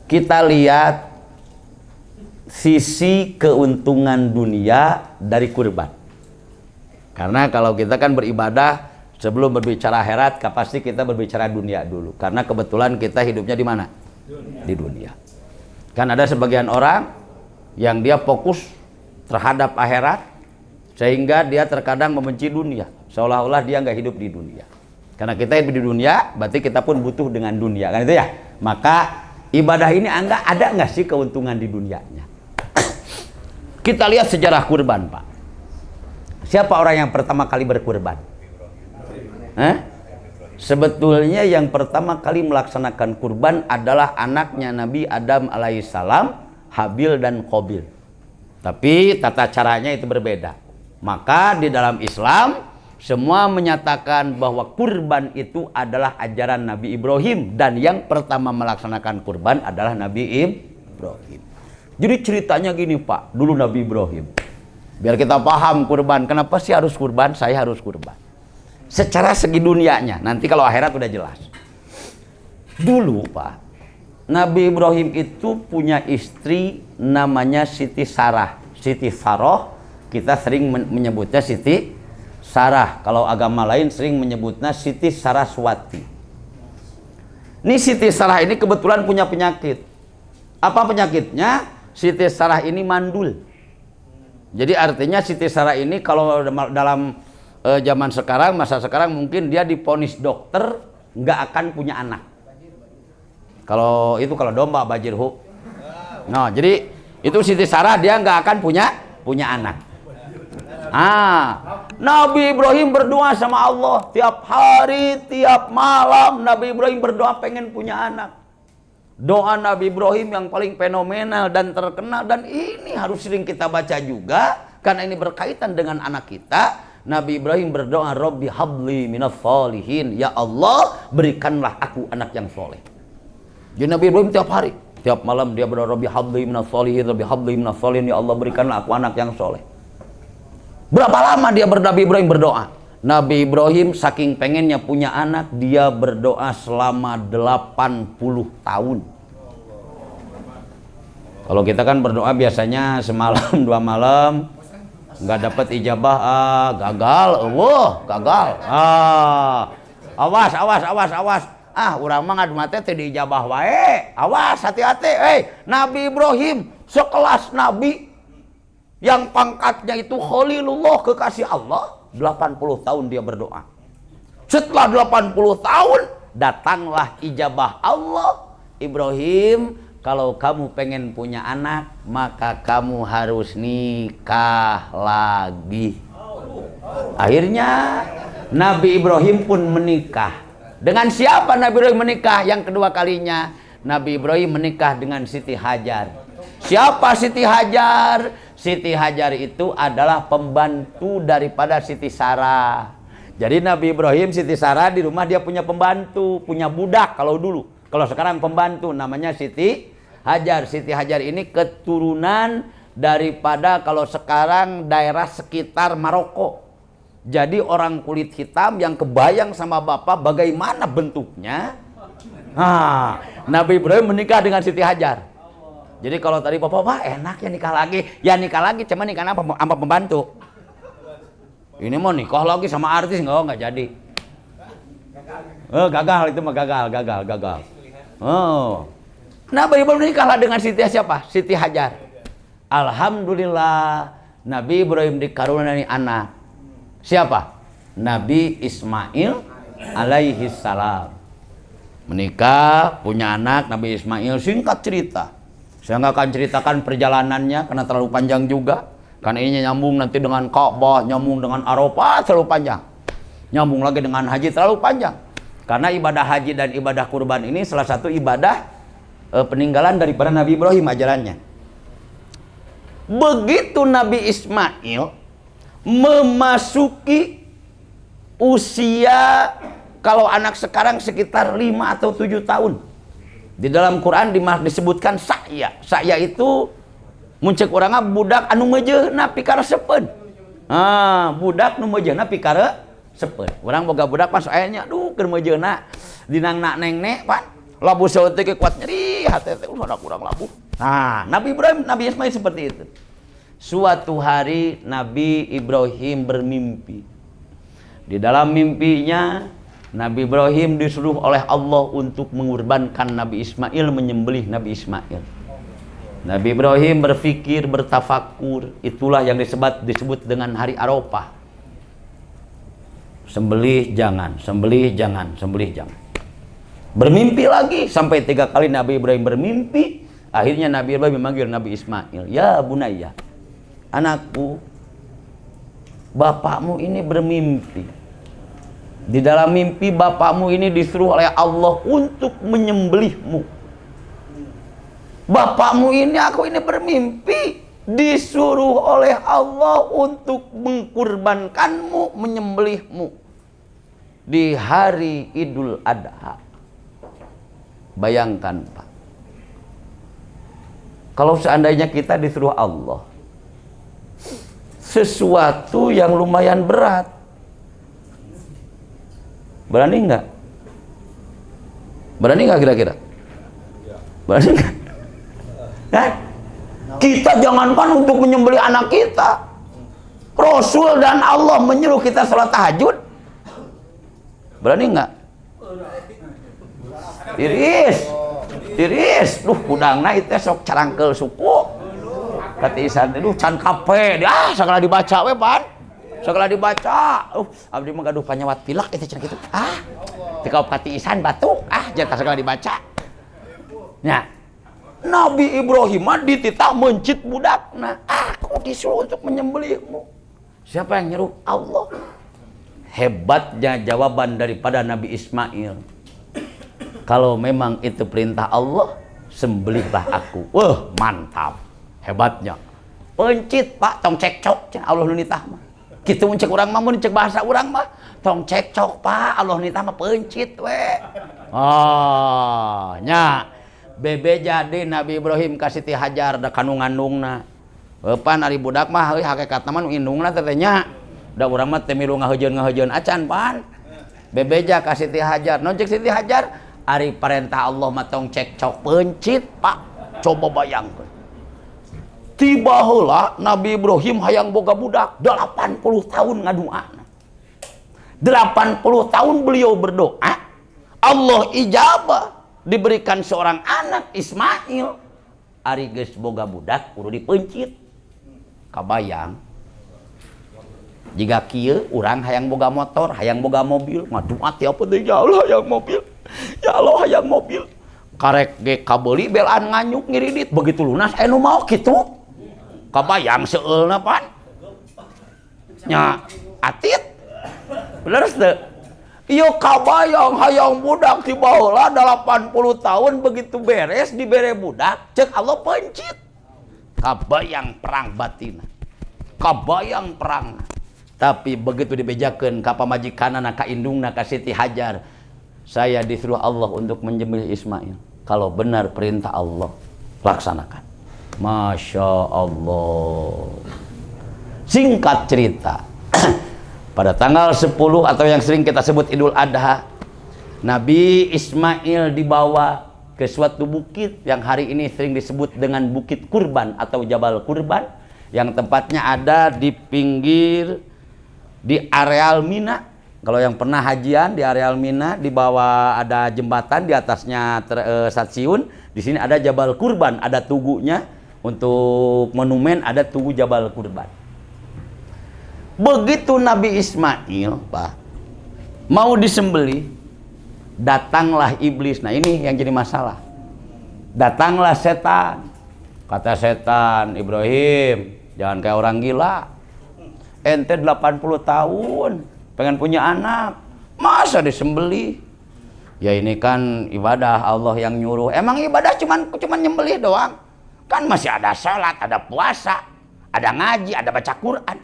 kita lihat sisi keuntungan dunia dari kurban. Karena kalau kita kan beribadah, sebelum berbicara akhirat, pasti kita berbicara dunia dulu. Karena kebetulan kita hidupnya di mana? Di dunia. Kan ada sebagian orang yang dia fokus terhadap akhirat, sehingga dia terkadang membenci dunia. Seolah-olah dia nggak hidup di dunia. Karena kita hidup di dunia, berarti kita pun butuh dengan dunia. Kan itu ya? Maka ibadah ini ada nggak sih keuntungan di dunianya? Kita lihat sejarah kurban, Pak. Siapa orang yang pertama kali berkurban? Sebetulnya yang pertama kali melaksanakan kurban adalah anaknya Nabi Adam alaihissalam, Habil dan Qabil. Tapi tata caranya itu berbeda. Maka di dalam Islam semua menyatakan bahwa kurban itu adalah ajaran Nabi Ibrahim, dan yang pertama melaksanakan kurban adalah Nabi Ibrahim. Jadi ceritanya gini, Pak, dulu Nabi Ibrahim. Biar kita paham kurban, kenapa sih harus kurban? Saya harus kurban. Secara segi dunianya, nanti kalau akhirat udah jelas. Dulu, Pak, Nabi Ibrahim itu punya istri namanya Siti Sarah. Siti Saroh, kita sering menyebutnya Siti Sarah. Kalau agama lain sering menyebutnya Siti Saraswati. Ini Siti Sarah ini kebetulan punya penyakit. Apa penyakitnya? Siti Sarah ini mandul. Jadi artinya Siti Sarah ini kalau dalam zaman sekarang, masa sekarang mungkin dia diponis dokter nggak akan punya anak. Kalau domba bajirhu. Nah, jadi itu Siti Sarah dia nggak akan punya anak. Nabi Ibrahim berdoa sama Allah tiap hari, tiap malam. Nabi Ibrahim berdoa pengen punya anak. Doa Nabi Ibrahim yang paling fenomenal dan terkenal, dan ini harus sering kita baca juga karena ini berkaitan dengan anak kita. Nabi Ibrahim berdoa, Rabbi habli minas sholihin, ya Allah berikanlah aku anak yang soleh. Jadi Nabi Ibrahim tiap hari, tiap malam dia berdoa, Rabbi habli minas sholihin, Rabbi habli minas sholihin, ya Allah berikanlah aku anak yang soleh. Berapa lama Nabi Ibrahim berdoa? Nabi Ibrahim saking pengennya punya anak, dia berdoa selama 80 tahun. Kalau kita kan berdoa biasanya semalam 2 malam, nggak dapat ijabah, gagal, gagal. Awas. Urang mah ngadu mate teh diijabah wae. Awas, hati-hati. Nabi Ibrahim sekelas nabi yang pangkatnya itu Khalilullah, kekasih Allah. 80 tahun dia berdoa. Setelah 80 tahun datanglah ijabah Allah. Ibrahim, kalau kamu pengen punya anak, maka kamu harus nikah lagi. Akhirnya Nabi Ibrahim pun menikah. Dengan siapa Nabi Ibrahim menikah? Yang kedua kalinya Nabi Ibrahim menikah dengan Siti Hajar. Siapa Siti Hajar? Siti Hajar itu adalah pembantu daripada Siti Sarah. Jadi Nabi Ibrahim, Siti Sarah di rumah dia punya pembantu, punya budak kalau dulu. Kalau sekarang pembantu namanya Siti Hajar. Siti Hajar ini keturunan daripada kalau sekarang daerah sekitar Maroko. Jadi orang kulit hitam yang kebayang sama bapak bagaimana bentuknya. Nabi Ibrahim menikah dengan Siti Hajar. Jadi kalau tadi bapak enak ya nikah lagi. Ya nikah lagi, cuma nikah sama pembantu. Ini mau nikah lagi sama artis, nggak jadi. Gagal itu mah gagal. Nabi Ibrahim nikahlah dengan Siti siapa? Siti Hajar. Alhamdulillah Nabi Ibrahim dikaruniai anak. Siapa? Nabi Ismail alaihi salam. Menikah, punya anak Nabi Ismail. Singkat cerita. Saya nggak akan ceritakan perjalanannya karena terlalu panjang juga. Karena ini nyambung nanti dengan Ka'bah, nyambung dengan Arafah terlalu panjang. Nyambung lagi dengan haji terlalu panjang. Karena ibadah haji dan ibadah kurban ini salah satu ibadah peninggalan daripada Nabi Ibrahim ajarannya. Begitu Nabi Ismail memasuki usia, kalau anak sekarang sekitar 5 atau 7 tahun. Di dalam Quran disebutkan sa'ya. Sa'ya itu muncul orangnya budak anu mejeuna pikara sepen. Budak nu mejeuna pikara sepen. Orang boga budak pas ayahnya, aduh keur mejeuna dinangna neng Pak. labu seuntik kuat nyeri, hati teh udah kurang labu. Nah, Nabi Ibrahim, Nabi Ismail seperti itu. Suatu hari Nabi Ibrahim bermimpi. Di dalam mimpinya Nabi Ibrahim disuruh oleh Allah untuk mengorbankan Nabi Ismail, menyembelih Nabi Ismail. Nabi Ibrahim berfikir, bertafakur, itulah yang disebut dengan hari Arafah. Sembelih jangan, sembelih jangan, sembelih jangan. Bermimpi lagi sampai 3 kali Nabi Ibrahim bermimpi. Akhirnya Nabi Ibrahim memanggil Nabi Ismail, "Ya bunayya, anakku, bapakmu ini bermimpi. Di dalam mimpi bapakmu ini disuruh oleh Allah untuk menyembelihmu. Bapakmu ini, aku ini bermimpi disuruh oleh Allah untuk mengkurbankanmu, menyembelihmu di hari Idul Adha." Bayangkan Pak, kalau seandainya kita disuruh Allah sesuatu yang lumayan berat, berani nggak? Berani nggak kira-kira? Berani nggak? Kita jangankan untuk menyembelih anak kita, Rasul dan Allah menyuruh kita sholat tahajud. Berani nggak? Tiris, duh kudangna itu sok carangkel suku. Katisan itu can kape, segala dibaca we pan, segala dibaca. Abdi mah gaduh panyawat pilek itu cenah kitu. Tikau katisan batuk, jatah segala dibaca. Nya, Nabi Ibrahim dititah mencit budak. Nah, aku disuruh untuk menyembelihmu. Siapa yang nyuruh? Allah. Hebatnya jawaban daripada Nabi Ismail. Kalau memang itu perintah Allah, sembelihlah aku. Wah, mantap. Hebatnya. Pencit, Pak, tong cekcok. Allah nu nitah mah. Kitu mun cek urang mah, mun cek bahasa urang mah, tong cekcok, Pak. Allah nitah mah pencit we. Oh, nya. Bebe jadi Nabi Ibrahim kasih Siti Hajar da kanu ngandungna. Pan ari budak mah heuh hakikatna mah nu indungna teh nya. Da urang mah teh milu ngahejeun acan pan. Bebeja kasih Siti Hajar. Non cek Siti Hajar ari perintah Allah mah tong cekcok pencit, Pak. Coba bayangkeun. Tiba heula Nabi Ibrahim hayang boga budak 80 tahun ngaduana. 80 tahun beliau berdoa, Allah ijabah, diberikan seorang anak Ismail. Ari geus boga budak kudu dipencit. Kabayang jika kieu urang hayang boga motor, hayang boga mobil, ngadua tiap teh ya Allah hayang mobil. Ya Allah hayang mobil. Karek ge kabeuli belaan nganyuk ngiridit, begitu lunas anu mau kitu. Kabayang seueulna pan. Nya atit. Bener teu? Ieu kabayang hayang budak ti baheula 80 tahun begitu beres dibere budak, ceuk Allah pencit. Kabayang perang batina. Kabayang perang. Tapi begitu dibejakeun ka pamajikanana, ka indungna, ka Siti Hajar, saya disuruh Allah untuk menyembelih Ismail. Kalau benar perintah Allah, laksanakan. Masya Allah. Singkat cerita, pada tanggal 10 atau yang sering kita sebut Idul Adha, Nabi Ismail dibawa ke suatu bukit yang hari ini sering disebut dengan Bukit Kurban atau Jabal Kurban, yang tempatnya ada di pinggir, di areal Mina. Kalau yang pernah hajian di areal Mina, di bawah ada jembatan, di atasnya stasiun. Di sini ada Jabal Kurban, ada tugunya. Untuk monumen ada tugu Jabal Kurban. Begitu Nabi Ismail, Pak, mau disembelih, datanglah iblis. Nah ini yang jadi masalah. Datanglah setan. Kata setan, Ibrahim, jangan kayak orang gila. Ente 80 tahun pengen punya anak, masa disembelih? Ya ini kan ibadah Allah yang nyuruh. Emang ibadah cuman nyembelih doang? Kan masih ada sholat, ada puasa, ada ngaji, ada baca Quran.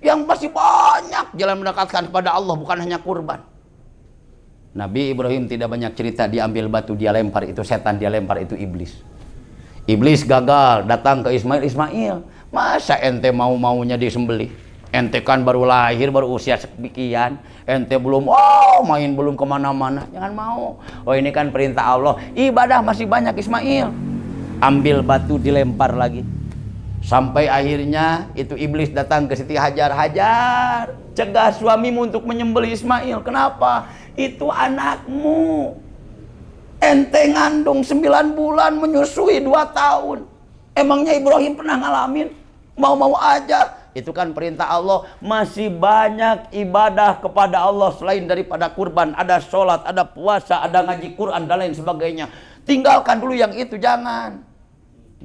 Yang masih banyak jalan mendekatkan kepada Allah, bukan hanya kurban. Nabi Ibrahim tidak banyak cerita, diambil batu, dia lempar, itu setan, dia lempar, itu iblis. Iblis gagal, datang ke Ismail, masa ente mau-maunya disembelih? Ente kan baru lahir, baru usia sekian, ente belum main belum kemana-mana, jangan mau. Oh ini kan perintah Allah, ibadah masih banyak Ismail. Ambil batu dilempar lagi, sampai akhirnya itu iblis datang ke Siti Hajar. Hajar, cegah suamimu untuk menyembelih Ismail. Kenapa? Itu anakmu, ente ngandung 9 bulan, menyusui 2 tahun. Emangnya Ibrahim pernah ngalamin? Mau-mau aja. Itu kan perintah Allah. Masih banyak ibadah kepada Allah selain daripada kurban. Ada sholat, ada puasa, ada ngaji Quran dan lain sebagainya. Tinggalkan dulu yang itu, jangan.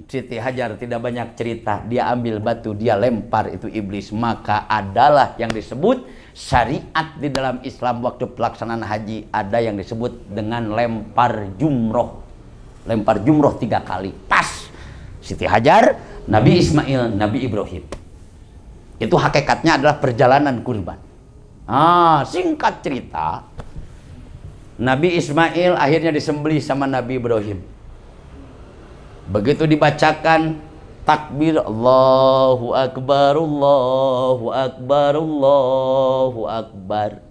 Siti Hajar tidak banyak cerita. Dia ambil batu, dia lempar itu iblis. Maka adalah yang disebut syariat di dalam Islam waktu pelaksanaan haji. Ada yang disebut dengan lempar jumroh. Lempar jumroh 3 kali. Pas Siti Hajar, Nabi Ismail, Nabi Ibrahim. Itu hakikatnya adalah perjalanan kurban. Singkat cerita, Nabi Ismail akhirnya disembelih sama Nabi Ibrahim. Begitu dibacakan takbir, Allahu Akbar, Allahu Akbar, Allahu Akbar.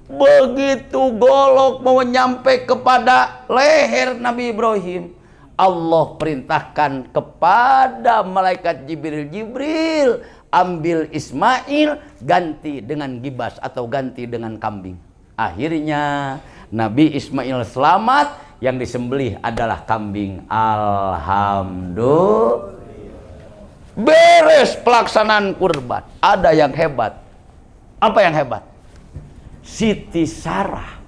Begitu golok mau nyampe kepada leher Nabi Ibrahim, Allah perintahkan kepada malaikat Jibril, ambil Ismail, ganti dengan gibas atau ganti dengan kambing. Akhirnya Nabi Ismail selamat, yang disembelih adalah kambing. Alhamdulillah. Beres pelaksanaan kurban. Ada yang hebat. Apa yang hebat? Siti Sarah,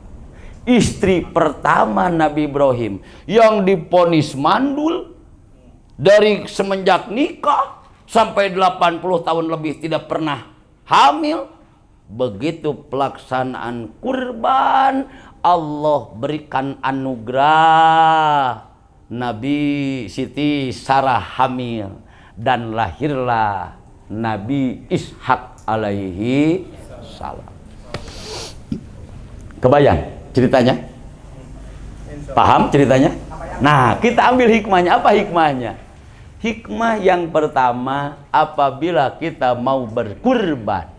istri pertama Nabi Ibrahim, yang diponis mandul dari semenjak nikah sampai 80 tahun lebih tidak pernah hamil. Begitu pelaksanaan kurban, Allah berikan anugerah, Nabi Siti Sarah hamil dan lahirlah Nabi Ishak alaihi salam. Kebayang ceritanya? Paham ceritanya? Nah, kita ambil hikmahnya. Apa hikmahnya? Hikmah yang pertama, apabila kita mau berkurban,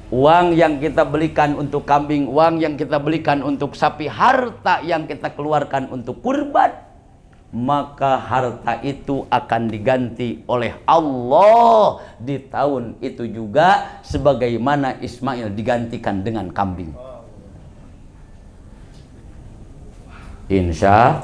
uang yang kita belikan untuk kambing, uang yang kita belikan untuk sapi, harta yang kita keluarkan untuk kurban, maka harta itu akan diganti oleh Allah di tahun itu juga, sebagaimana Ismail digantikan dengan kambing. Insya